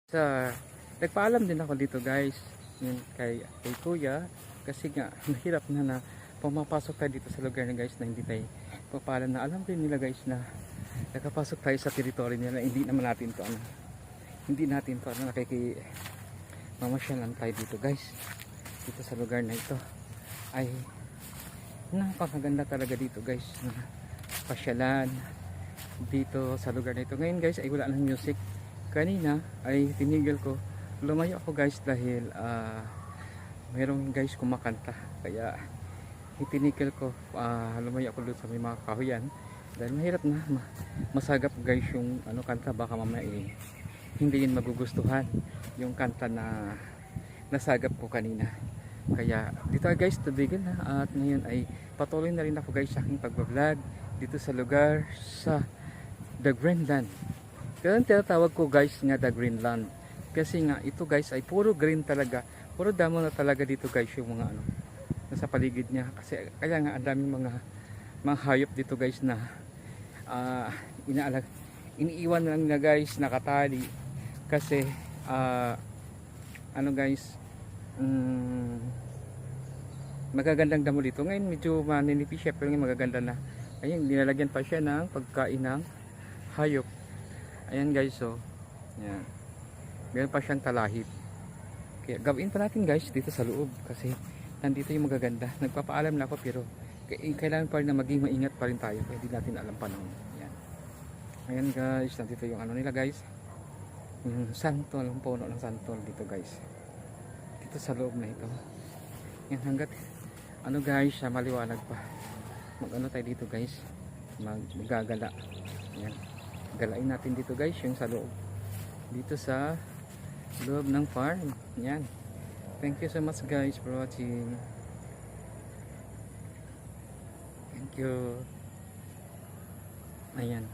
Sa nagpaalam din ako dito guys, yun kay kuya, kasi nga mahirap na pumapasok tayo dito sa lugar na guys na hindi tayo papaalam, na alam din nila guys na nakapasok tayo sa teritoryo nila. Hindi naman natin to mamamasyalan tayo dito guys. Dito sa lugar na ito ay napakaganda talaga dito guys, na pasyalan dito sa lugar na ito. Ngayon guys ay wala ng music. Kanina ay tinigil ko, lumayo ako guys dahil mayroong guys kumakanta, kaya itinigil ko, lumayo ako doon sa may mga kahoyan dahil mahirap na masagap guys yung kanta. Baka mamaya hindi yun magugustuhan yung kanta na nasagap ko kanina. Kaya dito guys tubigin na, at ngayon ay patuloy na rin ako guys sa aking pagbablog dito sa lugar sa The Greenland. Kaya tinatawag ko guys nga The Greenland, kasi nga ito guys ay puro green talaga, puro damo na talaga dito guys yung mga nasa paligid niya. Kasi kaya nga ang daming mga hayop dito guys na iniiwan lang na guys, nakatali. Kasi guys, magagandang damo dito. Ngayon medyo maninipis siya, pero magaganda na. Ayun, nilalagyan pa siya ng pagkain ng hayop. Ayan guys, so yan, meron pa siyang talahib. Kaya gawin pa natin guys dito sa loob, kasi nandito yung magaganda. Nagpapaalam na ako, pero kailangan pa rin na maging maingat pa rin tayo, kaya di natin alam panahon. Yan. Ayan guys, nandito yung nila guys, yung santol, yung puno ng santol dito guys, dito sa loob na ito. Yan, hanggat guys, maliwanag pa, tayo dito guys, magagala. Yan, galain natin dito guys yung sa loob, dito sa loob ng farm. Yan, thank you so much guys for watching. Thank you. Ayan.